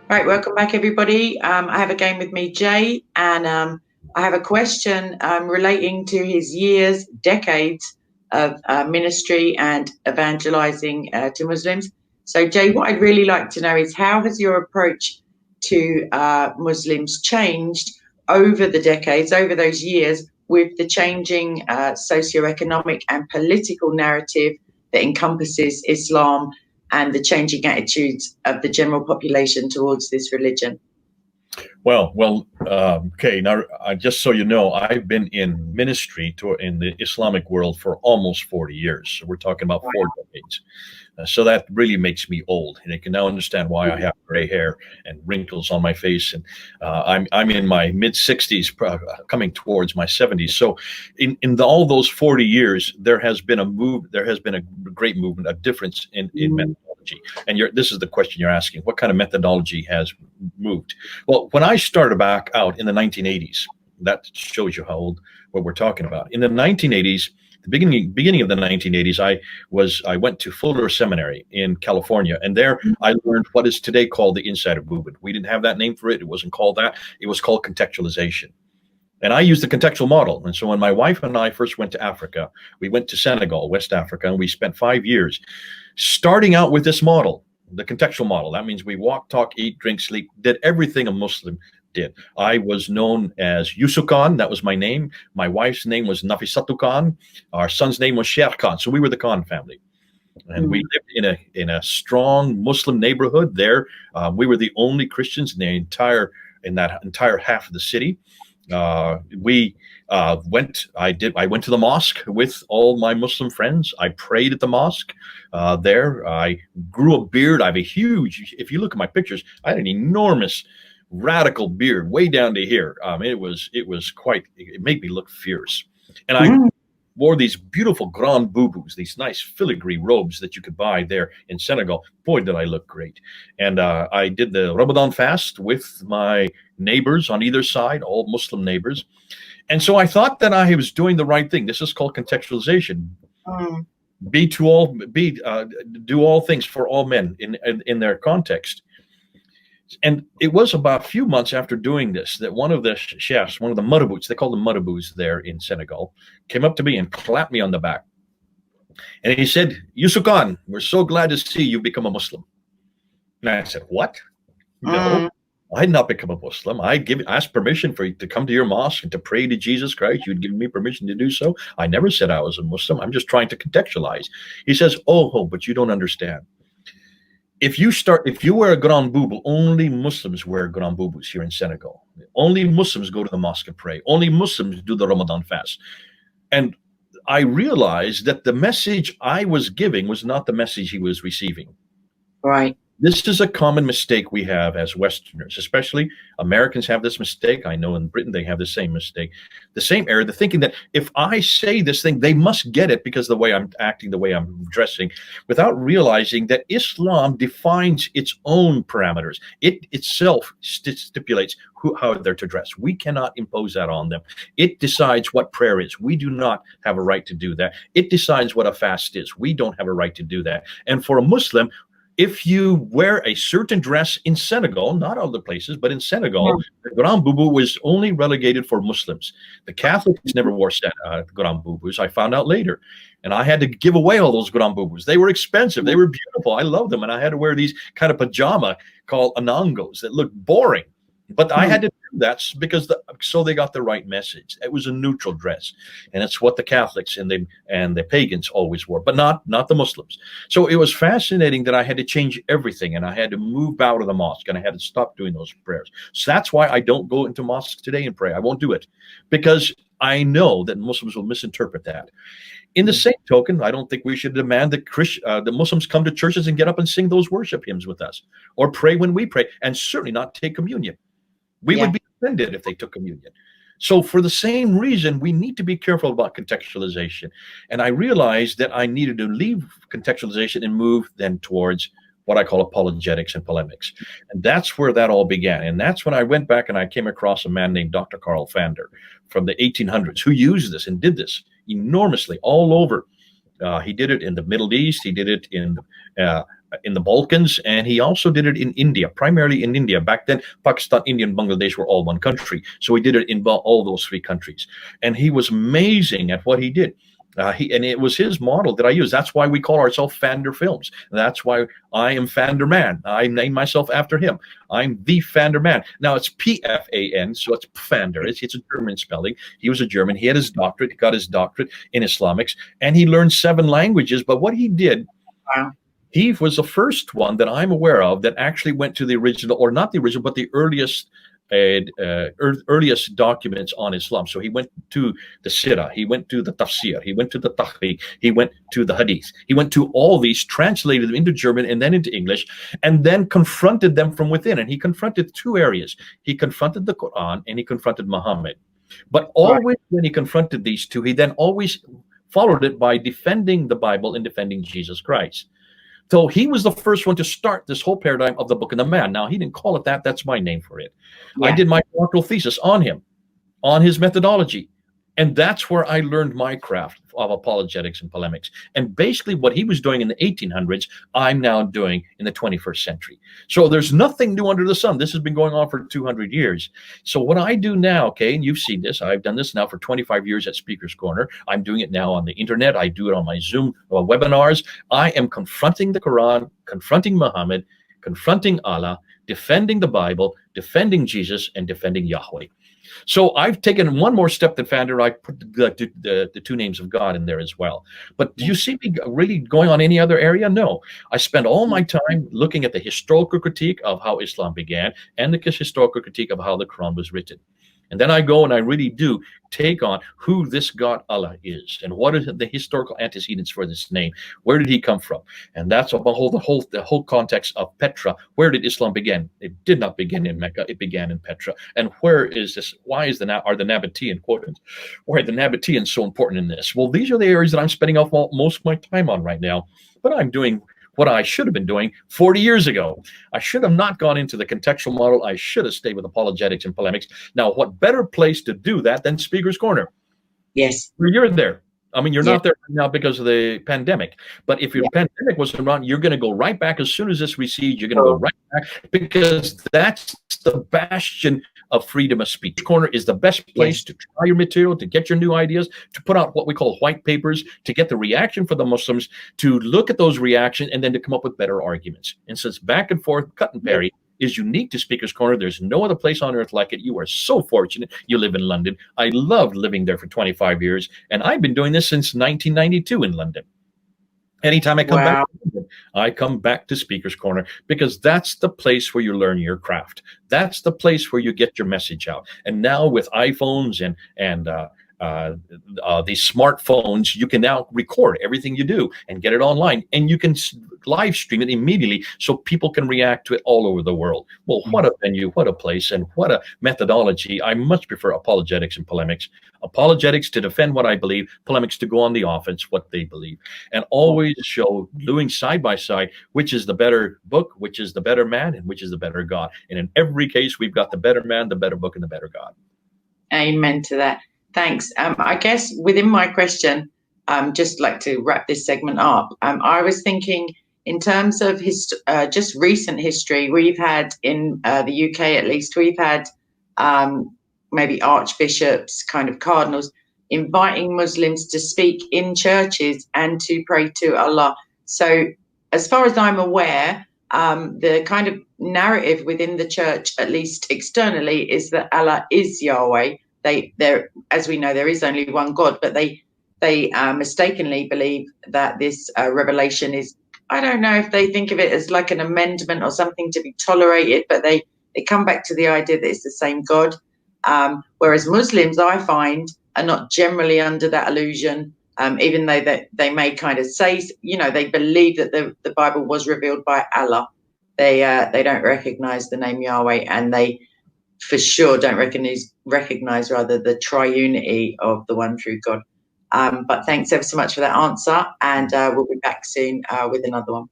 Right, welcome back, everybody. I have a game with me, Jay, and I have a question relating to his years, decades of ministry and evangelizing to Muslims. So, Jay, what I'd really like to know is how has your approach to Muslims changed over the decades, over those years, with the changing socioeconomic and political narrative that encompasses Islam and the changing attitudes of the general population towards this religion? Okay. Now, just so you know, I've been in ministry in the Islamic world for almost 40 years. So we're talking about 4 decades. So that really makes me old, and I can now understand why I have gray hair and wrinkles on my face. And I'm in my mid 60s, coming towards my 70s. So in all those 40 years, there has been a great movement, a difference in methodology. And this is the question you're asking: what kind of methodology has moved? Well, when I started back out in the 1980s, that shows you how old what we're talking about. In the 1980s, the beginning of the 1980s, I went to Fuller Seminary in California, and there I learned what is today called the Insider Movement. We didn't have that name for it; it wasn't called that. It was called contextualization. And I used the contextual model. And so when my wife and I first went to Africa, we went to Senegal, West Africa, and we spent 5 years starting out with this model, the contextual model. That means we walk, talk, eat, drink, sleep, did everything a Muslim did. I was known as Yusuf Khan. That was my name. My wife's name was Nafisatu Khan. Our son's name was Sheikh Khan. So we were the Khan family. And we lived in a strong Muslim neighborhood there. We were the only Christians in that entire half of the city. I went to the mosque with all my Muslim friends. I prayed at the mosque there. I grew a beard. I have a huge, if you look at my pictures, I had an enormous radical beard way down to here. It made me look fierce. And I wore these beautiful grand boubous, these nice filigree robes that you could buy there in Senegal. Boy, did I look great. And I did the Ramadan fast with my neighbors on either side, all Muslim neighbors. And so I thought that I was doing the right thing. This is called contextualization. Do all things for all men in their context. And it was about a few months after doing this that one of the chefs, one of the marabouts, they call them marabouts there in Senegal, came up to me and clapped me on the back. And he said, "Yusuf Khan, we're so glad to see you become a Muslim." And I said, "What? No, I did not become a Muslim. I asked permission for you to come to your mosque and to pray to Jesus Christ. You'd given me permission to do so. I never said I was a Muslim. I'm just trying to contextualize." He says, "Oh, but you don't understand. If you wear a grand boubou, only Muslims wear grand boubous here in Senegal. Only Muslims go to the mosque and pray. Only Muslims do the Ramadan fast." And I realized that the message I was giving was not the message he was receiving. Right. This is a common mistake we have as Westerners, especially Americans have this mistake. I know in Britain they have the same mistake, the same error, the thinking that if I say this thing, they must get it because the way I'm acting, the way I'm dressing, without realizing that Islam defines its own parameters. It itself stipulates how they're to dress. We cannot impose that on them. It decides what prayer is. We do not have a right to do that. It decides what a fast is. We don't have a right to do that. And for a Muslim, if you wear a certain dress in Senegal, not other places, but in Senegal, the grand boubou was only relegated for Muslims. The Catholics never wore grand boubous. I found out later. And I had to give away all those grand boubous. They were expensive. They were beautiful. I loved them. And I had to wear these kind of pajama called anangos that looked boring. But I had to do that because so they got the right message. It was a neutral dress, and it's what the Catholics and the pagans always wore, but not the Muslims. So it was fascinating that I had to change everything, and I had to move out of the mosque, and I had to stop doing those prayers. So that's why I don't go into mosques today and pray. I won't do it because I know that Muslims will misinterpret that. In the same token, I don't think we should demand that the Muslims come to churches and get up and sing those worship hymns with us, or pray when we pray, and certainly not take communion. We would be offended if they took communion. So for the same reason, we need to be careful about contextualization. And I realized that I needed to leave contextualization and move then towards what I call apologetics and polemics. And that's where that all began. And that's when I went back and I came across a man named Dr. Carl Fander from the 1800s who used this and did this enormously all over. He did it in the Middle East. He did it in in the Balkans, and he also did it in India, primarily in India. Back then, Pakistan, India, and Bangladesh were all one country. So he did it in all those three countries. And he was amazing at what he did. And it was his model that I used. That's why we call ourselves Fander Films. That's why I am Fander Man. I named myself after him. I'm the Fander Man. Now it's P-F-A-N, so it's Fander. It's a German spelling. He was a German. He had his doctorate. He got his doctorate in Islamics, and he learned 7 languages. But what he did, Wow. he was the first one that I'm aware of that actually went to the original, or not the original, but the earliest documents on Islam. So he went to the Sirah, he went to the Tafsir, he went to the Tahqiq, he went to the Hadith. He went to all these, translated them into German and then into English, and then confronted them from within. And he confronted 2 areas. He confronted the Quran and he confronted Muhammad. But always when he confronted these 2, he then always followed it by defending the Bible and defending Jesus Christ. So he was the first one to start this whole paradigm of the Book of the Man. Now, he didn't call it that. That's my name for it. Yeah. I did my doctoral thesis on him, on his methodology. And that's where I learned my craft of apologetics and polemics. And basically what he was doing in the 1800s, I'm now doing in the 21st century. So there's nothing new under the sun. This has been going on for 200 years. So what I do now, okay, and you've seen this, I've done this now for 25 years at Speaker's Corner. I'm doing it now on the internet. I do it on my Zoom webinars. I am confronting the Quran, confronting Muhammad, confronting Allah, defending the Bible, defending Jesus, and defending Yahweh. So I've taken one more step than Fander. I put the 2 names of God in there as well. But do you see me really going on any other area? No. I spend all my time looking at the historical critique of how Islam began and the historical critique of how the Quran was written. And then I go and I really do take on who this God Allah is and what are the historical antecedents for this name. Where did he come from? And that's the whole context of Petra. Where did Islam begin? It did not begin in Mecca. It began in Petra. And where is this? Why is are the Nabatean quotations? Why are the Nabateans so important in this? Well, these are the areas that I'm spending off most of my time on right now. But I'm doing what I should have been doing 40 years ago. I should have not gone into the contextual model. I should have stayed with apologetics and polemics. Now, what better place to do that than Speaker's Corner? Yes. You're there. I mean, you're not there now because of the pandemic. But if your pandemic wasn't around, you're going to go right back as soon as this recedes. You're going to go right back because that's the bastion of freedom of speech. Corner is the best place to try your material, to get your new ideas, to put out what we call white papers, to get the reaction for the Muslims, to look at those reactions, and then to come up with better arguments. And so it's back and forth, cut and parry. Is unique to Speaker's Corner. There's no other place on earth like it. You are so fortunate you live in London. I loved living there for 25 years, and I've been doing this since 1992 in London. Anytime I come back to London, I come back to Speaker's Corner because that's the place where you learn your craft. That's the place where you get your message out. And now with iPhones and these smartphones, you can now record everything you do and get it online, and you can live stream it immediately so people can react to it all over the world. Well, what a venue, what a place, and what a methodology. I much prefer apologetics and polemics. Apologetics to defend what I believe, polemics to go on the offense, what they believe, and always show, doing side by side, which is the better book, which is the better man, and which is the better God. And in every case, we've got the better man, the better book, and the better God. Amen to that. Thanks. I guess within my question, just like to wrap this segment up, I was thinking in terms of just recent history, we've had in the UK, at least, we've had maybe archbishops, kind of cardinals, inviting Muslims to speak in churches and to pray to Allah. So as far as I'm aware, the kind of narrative within the church, at least externally, is that Allah is Yahweh. There, as we know, there is only one God, but they mistakenly believe that this revelation is, I don't know if they think of it as like an amendment or something to be tolerated, but they come back to the idea that it's the same God. Whereas Muslims, I find, are not generally under that illusion, even though they may kind of say, they believe that the Bible was revealed by Allah. They don't recognize the name Yahweh, and they for sure don't recognize rather the triunity of the one true God. But thanks ever so much for that answer, and we'll be back soon with another one.